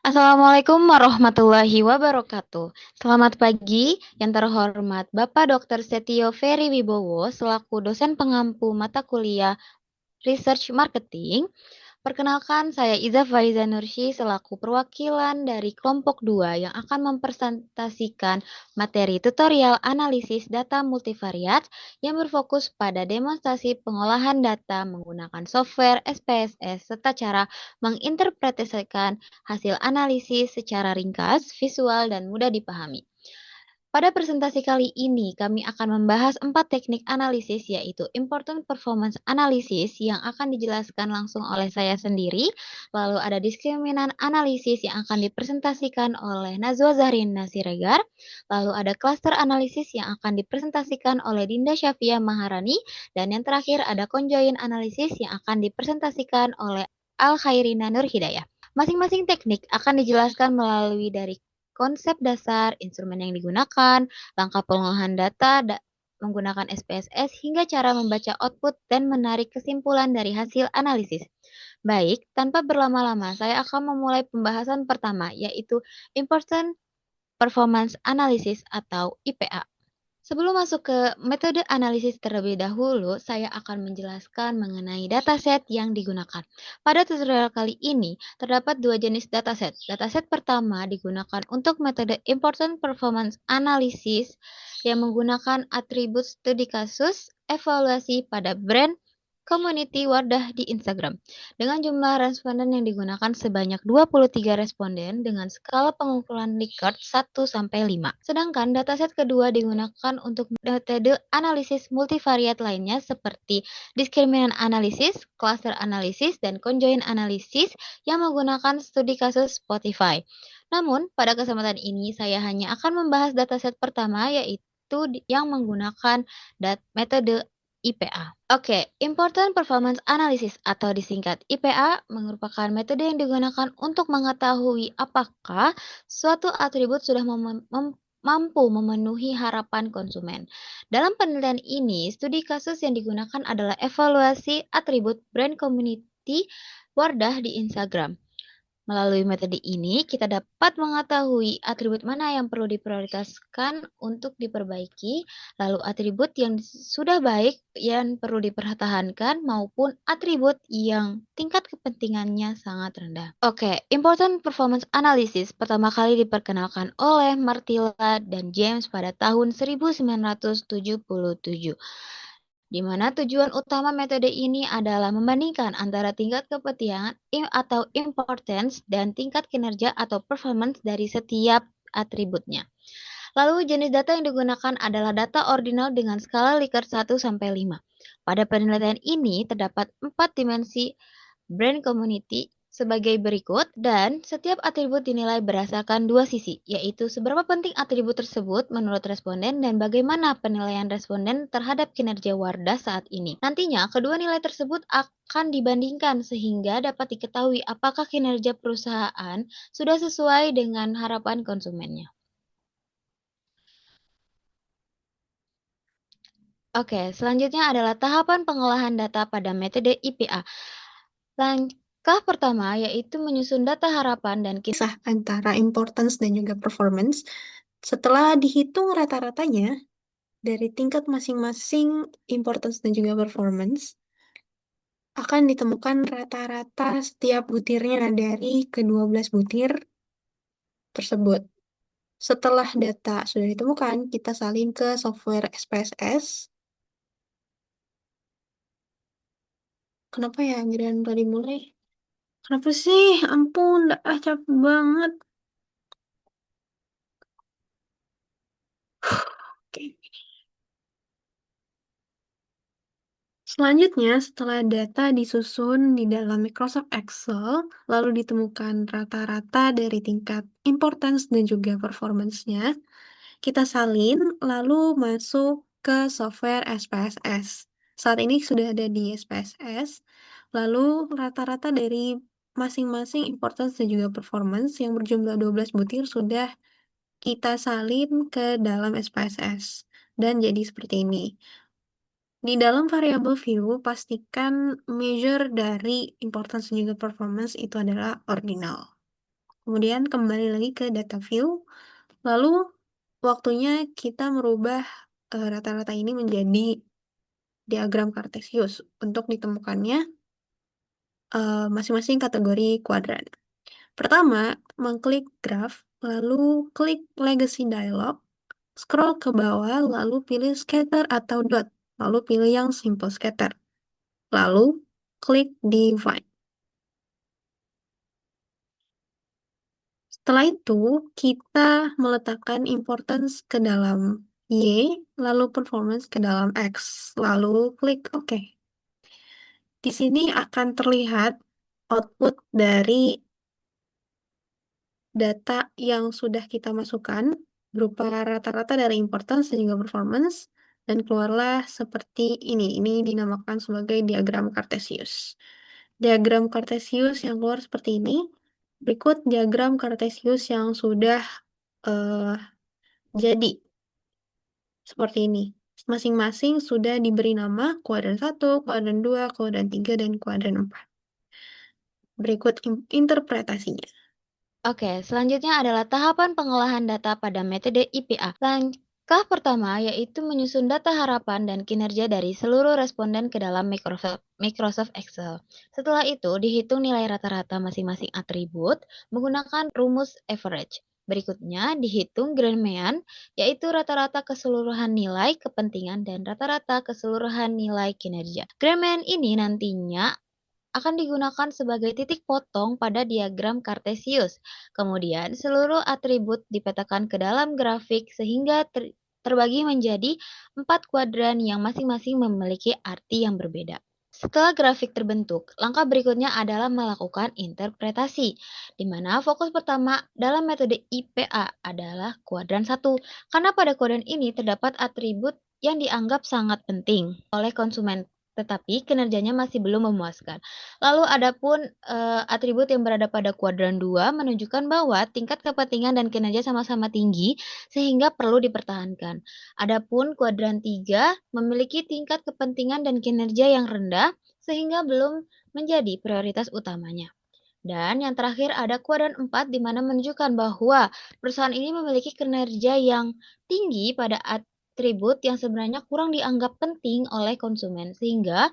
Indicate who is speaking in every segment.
Speaker 1: Assalamualaikum warahmatullahi wabarakatuh. Selamat pagi, yang terhormat Bapak Dr. Setio Ferry Wibowo selaku dosen pengampu mata kuliah Research Marketing. Perkenalkan, saya Iza Faiza Nursy selaku perwakilan dari kelompok 2 yang akan mempresentasikan materi tutorial analisis data multivariat yang berfokus pada demonstrasi pengolahan data menggunakan software SPSS serta cara menginterpretasikan hasil analisis secara ringkas, visual, dan mudah dipahami. Pada presentasi kali ini, kami akan membahas 4 teknik analisis, yaitu Important Performance Analysis yang akan dijelaskan langsung oleh saya sendiri, lalu ada Diskriminan Analisis yang akan dipresentasikan oleh Nazwa Zahrina Siregar, lalu ada Cluster Analisis yang akan dipresentasikan oleh Dinda Syafia Maharani, dan yang terakhir ada Conjoint Analisis yang akan dipresentasikan oleh Al Khairina Nur Hidayah. Masing-masing teknik akan dijelaskan melalui dari konsep dasar, instrumen yang digunakan, langkah pengolahan data menggunakan SPSS, hingga cara membaca output dan menarik kesimpulan dari hasil analisis. Baik, tanpa berlama-lama, saya akan memulai pembahasan pertama, yaitu Important Performance Analysis atau IPA. Sebelum masuk ke metode analisis terlebih dahulu, saya akan menjelaskan mengenai dataset yang digunakan. Pada tutorial kali ini, terdapat dua jenis dataset. Dataset pertama digunakan untuk metode Important Performance Analysis yang menggunakan atribut studi kasus, evaluasi pada brand, community Wardah di Instagram. Dengan jumlah responden yang digunakan sebanyak 23 responden dengan skala pengumpulan Likert 1-5. Sedangkan dataset kedua digunakan untuk metode analisis multivariat lainnya seperti diskriminan analisis, cluster analisis, dan conjoint analisis yang menggunakan studi kasus Spotify. Namun, pada kesempatan ini saya hanya akan membahas dataset pertama, yaitu yang menggunakan metode IPA. Oke, Important Performance Analysis atau disingkat IPA merupakan metode yang digunakan untuk mengetahui apakah suatu atribut sudah mampu memenuhi harapan konsumen. Dalam penelitian ini, studi kasus yang digunakan adalah evaluasi atribut brand community Wardah di Instagram. Melalui metode ini, kita dapat mengetahui atribut mana yang perlu diprioritaskan untuk diperbaiki, lalu atribut yang sudah baik yang perlu dipertahankan, maupun atribut yang tingkat kepentingannya sangat rendah. Oke, Important Performance Analysis pertama kali diperkenalkan oleh Martilla dan James pada tahun 1977. Di mana tujuan utama metode ini adalah membandingkan antara tingkat kepentingan atau importance dan tingkat kinerja atau performance dari setiap atributnya. Lalu jenis data yang digunakan adalah data ordinal dengan skala Likert 1-5. Pada penelitian ini terdapat 4 dimensi brand community sebagai berikut, dan setiap atribut dinilai berdasarkan dua sisi, yaitu seberapa penting atribut tersebut menurut responden dan bagaimana penilaian responden terhadap kinerja Wardah saat ini. Nantinya, kedua nilai tersebut akan dibandingkan sehingga dapat diketahui apakah kinerja perusahaan sudah sesuai dengan harapan konsumennya. Oke, selanjutnya adalah tahapan pengolahan data pada metode IPA. Langkah pertama yaitu menyusun data harapan dan
Speaker 2: Kisah antara importance dan juga performance. Setelah dihitung rata-ratanya dari tingkat masing-masing importance dan juga performance, akan ditemukan rata-rata setiap butirnya dari ke-12 butir tersebut. Setelah data sudah ditemukan, kita salin ke software SPSS. Kenapa ya giliran tadi mulai? Kenapa sih? Ampun, capek banget. Oke. Selanjutnya, setelah data disusun di dalam Microsoft Excel, lalu ditemukan rata-rata dari tingkat importance dan juga performance-nya, kita salin, lalu masuk ke software SPSS. Saat ini sudah ada di SPSS, lalu rata-rata dari masing-masing importance dan juga performance yang berjumlah 12 butir sudah kita salin ke dalam SPSS. Dan jadi seperti ini. Di dalam variabel view, pastikan measure dari importance dan juga performance itu adalah ordinal. Kemudian kembali lagi ke data view, lalu waktunya kita merubah rata-rata ini menjadi diagram Kartesius untuk ditemukannya masing-masing kategori kuadran. Pertama, mengklik graph, lalu klik legacy dialog, scroll ke bawah, lalu pilih scatter atau dot, lalu pilih yang simple scatter. Lalu klik divide. Setelah itu, kita meletakkan importance ke dalam Y, lalu performance ke dalam X, lalu klik OK. Di sini akan terlihat output dari data yang sudah kita masukkan berupa rata-rata dari importance dan juga performance, dan keluarlah seperti ini. Ini dinamakan sebagai diagram Kartesius. Diagram Kartesius yang keluar seperti ini. Berikut diagram Kartesius yang sudah eh, jadi seperti ini. Masing-masing sudah diberi nama kuadran 1, kuadran 2, kuadran 3, dan kuadran 4. Berikut interpretasinya.
Speaker 1: Oke, selanjutnya adalah tahapan pengolahan data pada metode IPA. Langkah pertama yaitu menyusun data harapan dan kinerja dari seluruh responden ke dalam Microsoft Excel. Setelah itu, dihitung nilai rata-rata masing-masing atribut menggunakan rumus average. Berikutnya, dihitung grand mean, yaitu rata-rata keseluruhan nilai kepentingan dan rata-rata keseluruhan nilai kinerja. Grand mean ini nantinya akan digunakan sebagai titik potong pada diagram Kartesius. Kemudian, seluruh atribut dipetakan ke dalam grafik sehingga terbagi menjadi 4 kuadran yang masing-masing memiliki arti yang berbeda. Setelah grafik terbentuk, langkah berikutnya adalah melakukan interpretasi, di mana fokus pertama dalam metode IPA adalah kuadran 1, karena pada kuadran ini terdapat atribut yang dianggap sangat penting oleh konsumen, tetapi kinerjanya masih belum memuaskan. Lalu adapun atribut yang berada pada kuadran 2 menunjukkan bahwa tingkat kepentingan dan kinerja sama-sama tinggi sehingga perlu dipertahankan. Adapun kuadran 3 memiliki tingkat kepentingan dan kinerja yang rendah sehingga belum menjadi prioritas utamanya. Dan yang terakhir ada kuadran 4 di mana menunjukkan bahwa perusahaan ini memiliki kinerja yang tinggi pada atribut yang sebenarnya kurang dianggap penting oleh konsumen sehingga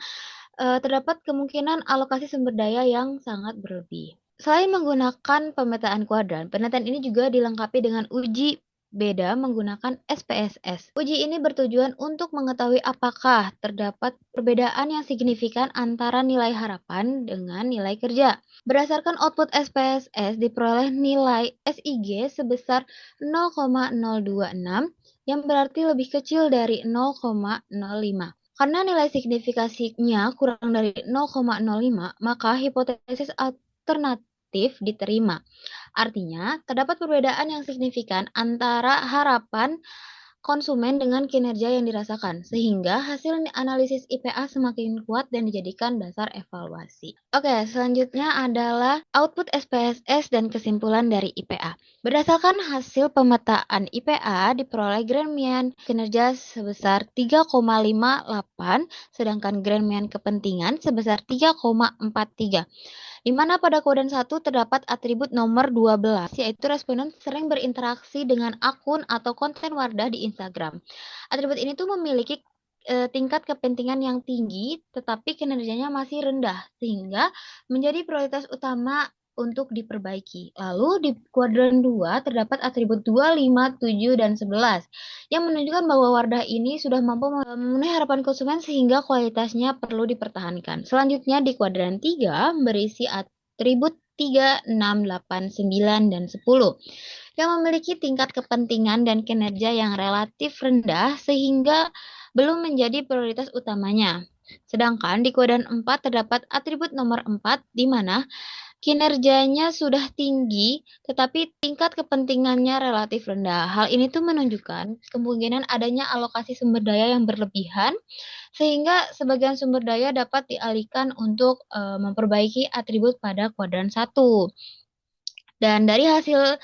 Speaker 1: terdapat kemungkinan alokasi sumber daya yang sangat berlebih. Selain menggunakan pemetaan kuadran, penelitian ini juga dilengkapi dengan uji beda menggunakan SPSS. Uji ini bertujuan untuk mengetahui apakah terdapat perbedaan yang signifikan antara nilai harapan dengan nilai kerja. Berdasarkan output SPSS diperoleh nilai SIG sebesar 0,026 yang berarti lebih kecil dari 0,05. Karena nilai signifikasinya kurang dari 0,05, maka hipotesis alternatif diterima. Artinya, terdapat perbedaan yang signifikan antara harapan konsumen dengan kinerja yang dirasakan, sehingga hasil analisis IPA semakin kuat dan dijadikan dasar evaluasi. Oke, selanjutnya adalah output SPSS dan kesimpulan dari IPA. Berdasarkan hasil pemetaan IPA, diperoleh grand mean kinerja sebesar 3,58, sedangkan grand mean kepentingan sebesar 3,43. Di mana pada kuadran 1 terdapat atribut nomor 12, yaitu responden sering berinteraksi dengan akun atau konten Wardah di Instagram. Atribut ini tuh memiliki tingkat kepentingan yang tinggi, tetapi kinerjanya masih rendah, sehingga menjadi prioritas utama untuk diperbaiki. Lalu di kuadran 2 terdapat atribut 2, 5, 7, dan 11 yang menunjukkan bahwa Wardah ini sudah mampu memenuhi harapan konsumen sehingga kualitasnya perlu dipertahankan. Selanjutnya di kuadran 3 berisi atribut 3, 6, 8, 9, dan 10 yang memiliki tingkat kepentingan dan kinerja yang relatif rendah sehingga belum menjadi prioritas utamanya. Sedangkan di kuadran 4 terdapat atribut nomor 4 di mana kinerjanya sudah tinggi, tetapi tingkat kepentingannya relatif rendah. Hal ini tuh menunjukkan kemungkinan adanya alokasi sumber daya yang berlebihan, sehingga sebagian sumber daya dapat dialihkan untuk memperbaiki atribut pada kuadran 1. Dan dari hasil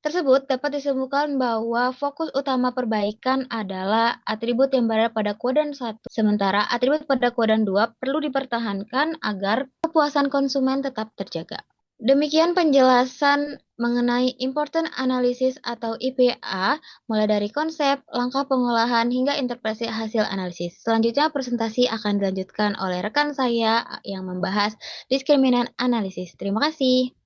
Speaker 1: tersebut dapat disimpulkan bahwa fokus utama perbaikan adalah atribut yang berada pada kuadran 1, sementara atribut pada kuadran 2 perlu dipertahankan agar kepuasan konsumen tetap terjaga. Demikian penjelasan mengenai important analysis atau IPA, mulai dari konsep, langkah pengolahan, hingga interpretasi hasil analisis. Selanjutnya, presentasi akan dilanjutkan oleh rekan saya yang membahas diskriminan analisis. Terima kasih.